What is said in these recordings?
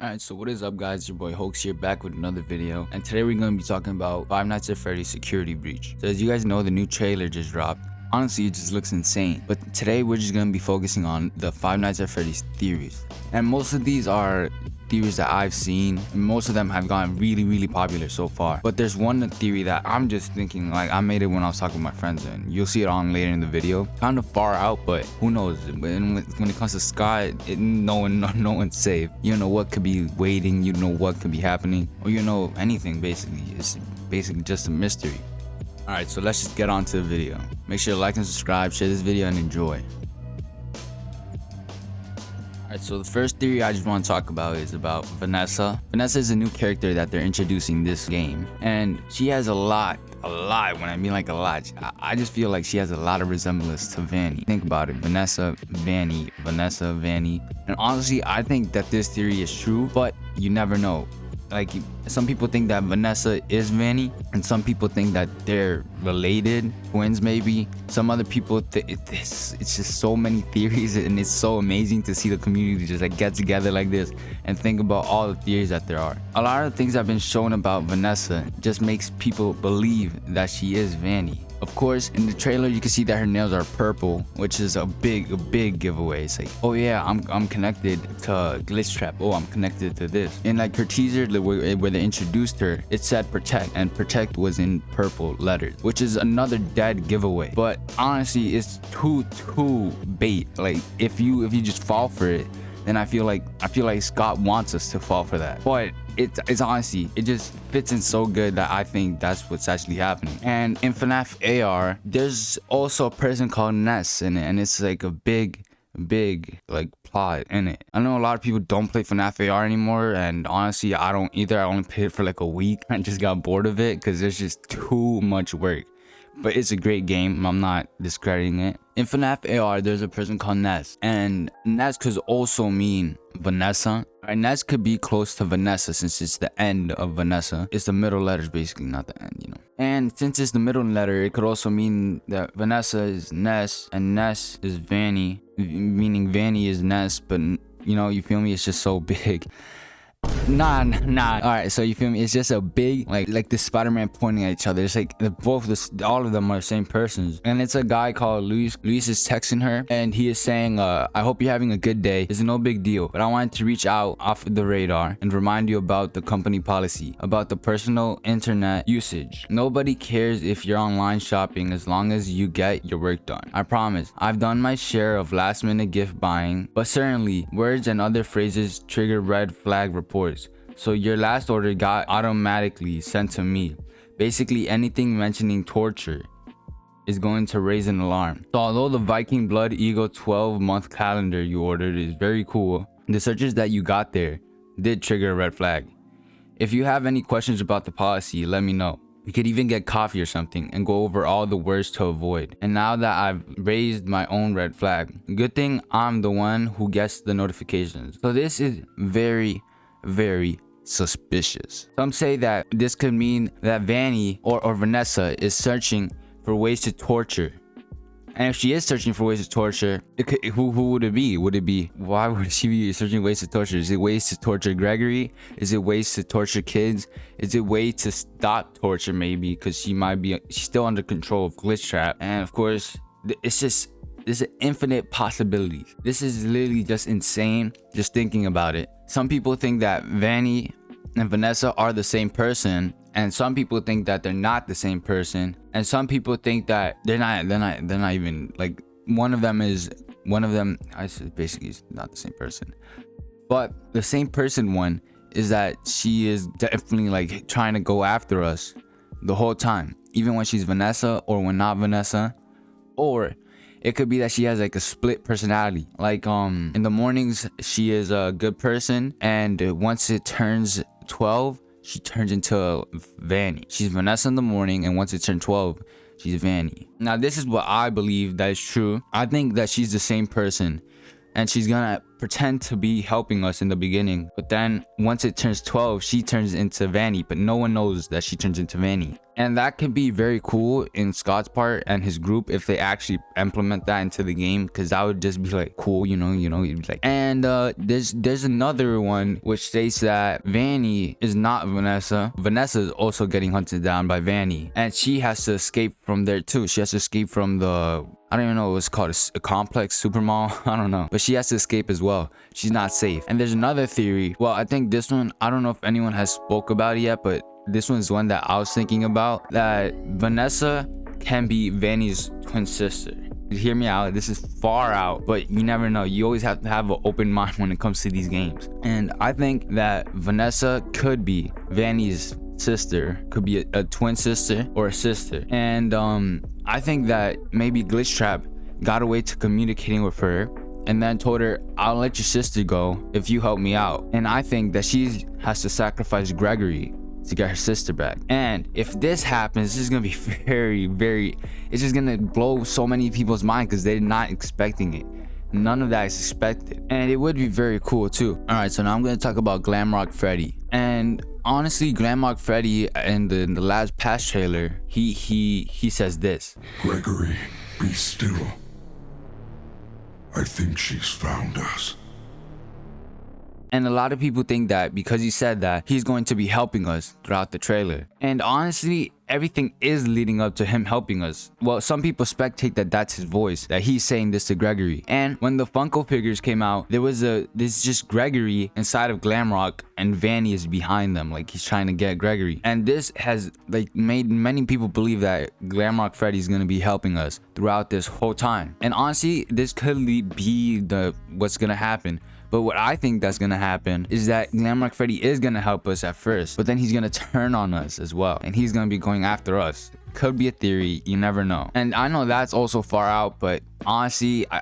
Alright, so what is up guys, your boy Hoax here back with another video, and today we're going to be talking about Five Nights at Freddy's security breach. So as you guys know, the new trailer just dropped. Honestly, it just looks insane, but today we're just going to be focusing on the Five Nights at Freddy's theories. And most of these are theories that I've seen, and most of them have gotten really popular so far. But there's one theory that I'm just thinking, like, I made it when I was talking with my friends, and you'll see it on later in the video. Kind of far out, but who knows? When it comes to Sky, no one's safe. You don't know what could be waiting, you don't know what could be happening, or you know anything. Basically, it's basically just a mystery. Alright, so let's just get on to the video. Make sure to like and subscribe, share this video, and enjoy. Alright, so the first theory I just want to talk about is about Vanessa. Vanessa is a new character that they're introducing this game, and she has a lot, when I mean like a lot, I just feel like she has a lot of resemblance to Vanny. Think about it, Vanessa, Vanny. And honestly, I think that this theory is true, but you never know. Like, some people think that Vanessa is Vanny, and some people think that they're related, twins maybe. Some other people it's just so many theories, and it's so amazing to see the community just like get together like this and think about all the theories that there are. A lot of things that have been shown about Vanessa just makes people believe that she is Vanny. Of course, in the trailer you can see that her nails are purple, which is a big giveaway. It's like, oh yeah, I'm connected to Glitch Trap. Oh, I'm connected to this. In like her teaser where they introduced her, it said protect, and protect was in purple letters, which is another dead giveaway. But honestly, it's too bait. Like, if you just fall for it, then I feel like Scott wants us to fall for that. But it's honestly, it just fits in so good that I think that's what's actually happening. And in FNAF AR, there's also a person called Ness in it, and it's like a big like plot in it. I know a lot of people don't play FNAF AR anymore, and honestly, I don't either. I only played it for like a week. I just got bored of it because there's just too much work. But it's a great game, I'm not discrediting it. In FNAF AR, there's a person called Ness, and Ness could also mean Vanessa. Right, Ness could be close to Vanessa since it's the end of Vanessa. It's the middle letters basically, not the end, you know. And since it's the middle letter, it could also mean that Vanessa is Ness and Ness is Vanny, meaning Vanny is Ness, but you know, you feel me? It's just so big. Nah. All right, so you feel me? It's just a big like the Spider-Man pointing at each other. It's like all of them are the same persons, and it's a guy called Luis. Luis is texting her, and he is saying, "I hope you're having a good day. It's no big deal, but I wanted to reach out off the radar and remind you about the company policy about the personal internet usage. Nobody cares if you're online shopping as long as you get your work done. I promise. I've done my share of last-minute gift buying, but certainly words and other phrases trigger red flag reports. So your last order got automatically sent to me. Basically anything mentioning torture is going to raise an alarm. So although the Viking Blood Eagle 12-month calendar you ordered is very cool, the searches that you got there did trigger a red flag. If you have any questions about the policy, let me know. We could even get coffee or something and go over all the words to avoid. And now that I've raised my own red flag, good thing I'm the one who gets the notifications. So this is very suspicious. Some say that this could mean that Vanny or Vanessa is searching for ways to torture. And if she is searching for ways to torture, who would it be? Would it be, why would she be searching ways to torture? Is it ways to torture Gregory? Is it ways to torture kids? Is it way to stop torture maybe? Because she's still under control of Glitch Trap. And of course, there's infinite possibilities. This is literally just insane just thinking about it. Some people think that Vanny and Vanessa are the same person, and some people think that they're not the same person, and some people think that they're not even, like, one of them I said basically is not the same person. But the same person one is that she is definitely like trying to go after us the whole time, even when she's Vanessa or when not Vanessa. Or it could be that she has like a split personality. Like in the mornings she is a good person, and once it turns 12, she turns into Vanny. She's Vanessa in the morning, and once it turns 12, she's Vanny. Now this is what I believe that is true. I think that she's the same person, and she's gonna pretend to be helping us in the beginning, but then once it turns 12, she turns into Vanny, but no one knows that she turns into Vanny. And that could be very cool in Scott's part and his group if they actually implement that into the game, because that would just be like cool, you'd be like. And there's another one which states that Vanny is not Vanessa. Vanessa is also getting hunted down by Vanny, and she has to escape from there too. She has to escape from the, I don't even know what's called, a complex supermall. I don't know, but she has to escape as well. She's not safe. And there's another theory. Well, I think this one, I don't know if anyone has spoke about it yet, but this one's one that I was thinking about, that Vanessa can be Vanny's twin sister. Hear me out, this is far out, but you never know. You always have to have an open mind when it comes to these games. And I think that Vanessa could be Vanny's sister, could be a twin sister or a sister. And I think that maybe Glitchtrap got away to communicating with her and then told her, I'll let your sister go if you help me out. And I think that she has to sacrifice Gregory to get her sister back. And if this happens, this is gonna be very, it's just gonna blow so many people's mind because they're not expecting it. None of that is expected, and it would be very cool too. All right, so now I'm gonna talk about Glamrock Freddy. And honestly, Glamrock Freddy in the last patch trailer, he says this: Gregory, be still. I think she's found us. And a lot of people think that because he said that, he's going to be helping us throughout the trailer. And honestly, everything is leading up to him helping us. Well, some people spectate that that's his voice, that he's saying this to Gregory. And when the Funko figures came out, this just Gregory inside of Glamrock, and Vanny is behind them, like he's trying to get Gregory. And this has like made many people believe that Glamrock Freddy is gonna be helping us throughout this whole time. And honestly, this could be what's gonna happen. But what I think that's gonna happen is that Glamrock Freddy is gonna help us at first, but then he's gonna turn on us as well, and he's gonna be going after us. Could be a theory, you never know. And I know that's also far out, but honestly, I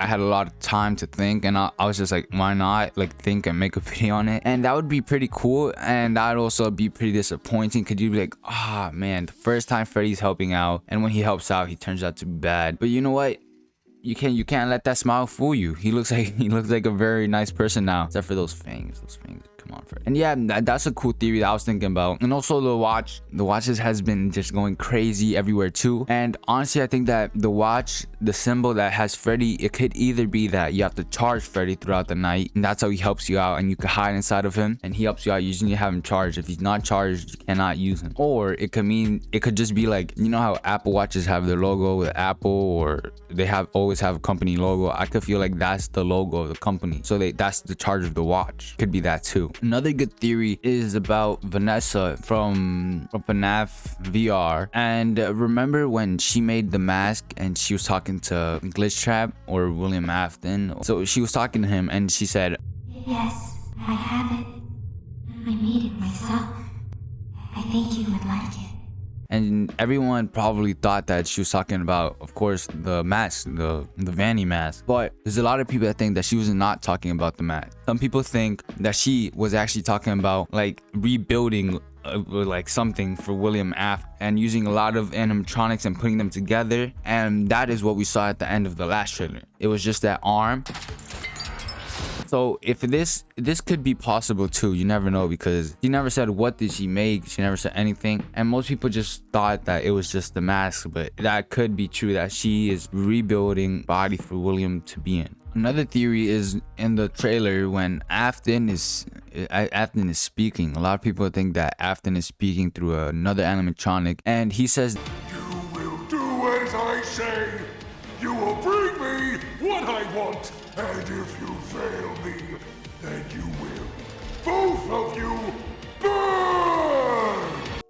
had a lot of time to think, and I was just like, why not like think and make a video on it? And that would be pretty cool, and that'd also be pretty disappointing, because you'd be like, ah, man, the first time Freddy's helping out, and when he helps out, he turns out to be bad. But you know what? You can't let that smile fool you. He looks like a very nice person now, except for those fangs. Come on, Fred. And yeah, that's a cool theory that I was thinking about. And also the watches has been just going crazy everywhere too. And honestly, I think that the symbol that has Freddy, it could either be that you have to charge Freddy throughout the night, and that's how he helps you out, and you can hide inside of him, and he helps you out. You just need to have him charged. If he's not charged, you cannot use him. Or it could just be like, you know how Apple watches have their logo with Apple, or they always have a company logo. I could feel like that's the logo of the company, so that's the charge of the watch. Could be that too. Another good theory is about Vanessa from FNAF VR. And remember when she made the mask and she was talking to Glitchtrap or William Afton? So she was talking to him and she said, "Yes, I have it. I made it myself. I think you would like it." And everyone probably thought that she was talking about, of course, the mask, the Vanny mask. But there's a lot of people that think that she was not talking about the mask. Some people think that she was actually talking about like rebuilding like something for William Aft and using a lot of animatronics and putting them together. And that is what we saw at the end of the last trailer. It was just that arm. So if this could be possible too, you never know, because she never said what did she make, she never said anything, and most people just thought that it was just the mask. But that could be true, that she is rebuilding body for William to be in. Another theory is in the trailer when Afton is speaking. A lot of people think that Afton is speaking through another animatronic, and he says, "You will do as I say. You will bring me what I want. And if you fail me, then you will, both of you, burn!"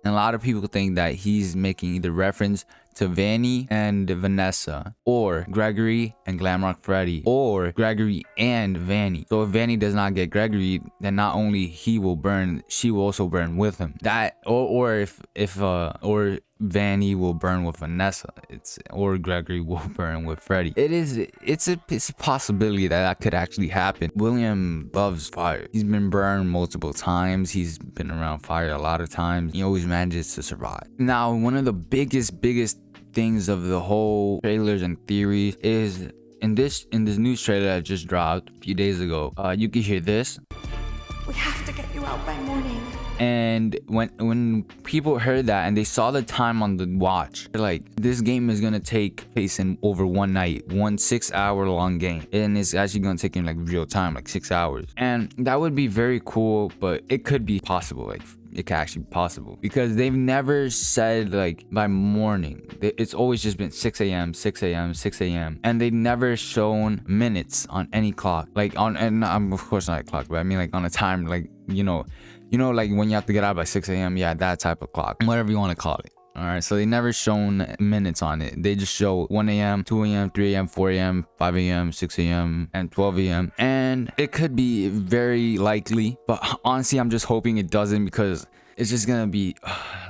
And a lot of people think that he's making either reference to Vanny and Vanessa, or Gregory and Glamrock Freddy, or Gregory and Vanny. So if Vanny does not get Gregory, then not only he will burn, she will also burn with him. That or Vanny will burn with Vanessa, or Gregory will burn with Freddy. It's a possibility that could actually happen. William loves fire. He's been burned multiple times. He's been around fire a lot of times. He always manages to survive. Now, one of the biggest things of the whole trailers and theories is in this news trailer that just dropped a few days ago, you can hear this. We have to get you out by morning. And when people heard that and they saw the time on the watch, they're like, this game is gonna take place in over one night, 6-hour long game, and it's actually gonna take in like real time, like 6 hours. And that would be very cool, but it could be possible. Like, it could actually be possible, because they've never said like by morning. It's always just been 6 a.m 6 a.m 6 a.m, and they never shown minutes on any clock, like on, and I'm of course not a clock, but I mean like on a time, like you know like when you have to get out by 6 a.m, yeah, that type of clock, whatever you want to call it. All right, so they never shown minutes on it. They just show 1 a.m, 2 a.m, 3 a.m, 4 a.m, 5 a.m, 6 a.m, and 12 a.m. And it could be very likely, but honestly, I'm just hoping it doesn't, because it's just gonna be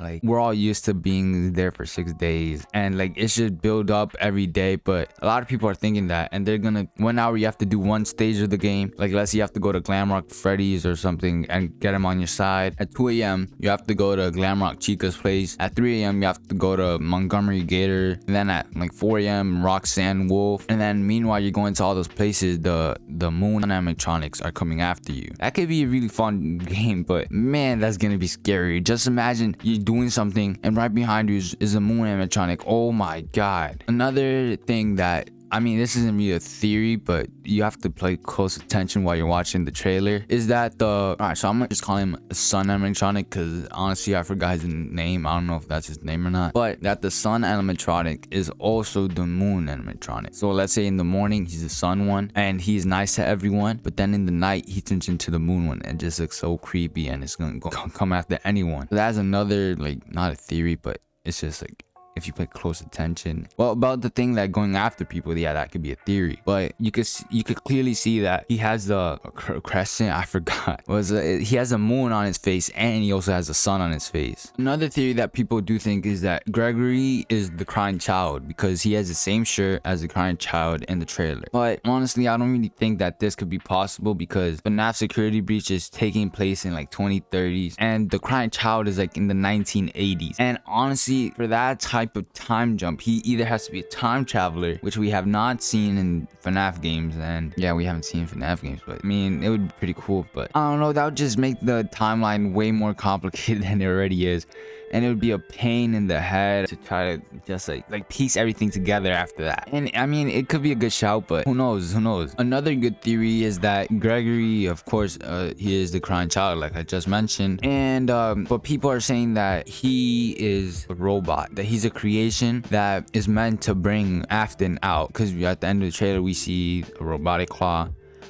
like, we're all used to being there for 6 days, and like it should build up every day. But a lot of people are thinking that, and they're gonna 1 hour you have to do one stage of the game. Like let's say you have to go to Glamrock Freddy's or something and get him on your side. At 2 a.m you have to go to Glamrock Chica's place. At 3 a.m you have to go to Montgomery Gator, and then at like 4 a.m Roxanne Wolf. And then meanwhile you're going to all those places, the moon animatronics are coming after you. That could be a really fun game, but man, that's gonna be scary. Just imagine you're doing something and right behind you is a moon animatronic. Oh my god. Another thing that, I mean, this isn't really a theory, but you have to pay close attention while you're watching the trailer, is that alright, so I'm gonna just call him a sun animatronic, because honestly I forgot his name. I don't know if that's his name or not, but that the sun animatronic is also the moon animatronic. So let's say in the morning he's the sun one and he's nice to everyone, but then in the night he turns into the moon one and just looks so creepy and it's gonna come after anyone. So that's another, like, not a theory, but it's just like, if you pay close attention. Well, about the thing that going after people, yeah, that could be a theory, but you could clearly see that he has the crescent, I forgot, he has a moon on his face and he also has a sun on his face. Another theory that people do think is that Gregory is the crying child, because he has the same shirt as the crying child in the trailer. But honestly, I don't really think that this could be possible, because FNAF security breach is taking place in like 2030s and the crying child is like in the 1980s. And honestly, for that type of time jump, he either has to be a time traveler, which we have not seen in FNAF games, and yeah, we haven't seen FNAF games, but I mean, it would be pretty cool. But I don't know, that would just make the timeline way more complicated than it already is, and it would be a pain in the head to try to just like piece everything together after that. And I mean, it could be a good shout, but who knows. Another good theory is that Gregory, of course, he is the crying child, like I just mentioned, and but people are saying that he is a robot, that he's a creation that is meant to bring Afton out, because at the end of the trailer we see a robotic claw,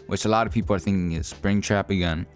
which a lot of people are thinking is Springtrap again,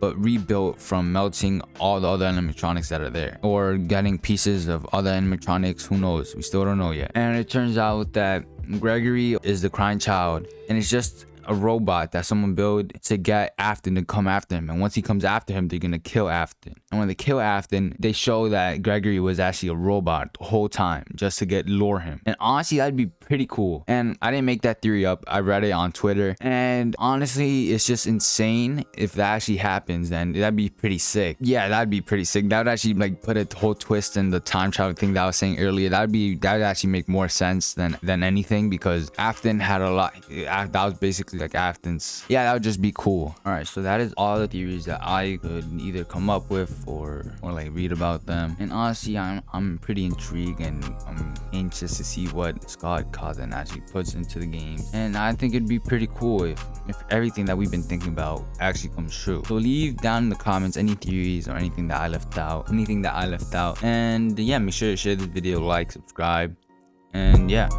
but rebuilt from melting all the other animatronics that are there, or getting pieces of other animatronics. Who knows? We still don't know yet. And it turns out that Gregory is the crying child, and it's just a robot that someone built to get Afton to come after him. And once he comes after him, they're gonna kill Afton. And when they kill Afton, they show that Gregory was actually a robot the whole time, just to lure him. And honestly, that'd be pretty cool. And I didn't make that theory up, I read it on Twitter, and honestly, it's just insane. If that actually happens, then that'd be pretty sick. Yeah, that'd be pretty sick. That would actually like put a whole twist in the time travel thing that I was saying earlier. That would actually make more sense than anything, because Afton had a lot. That was basically like Afton's. Yeah, that would just be cool. All right, so that is all the theories that I could either come up with or like read about them. And honestly, I'm pretty intrigued, and I'm anxious to see what Scott Cawthon actually puts into the game. And I think it'd be pretty cool if everything that we've been thinking about actually comes true. So leave down in the comments any theories or anything that I left out, and yeah, make sure to share this video, like, subscribe, and yeah.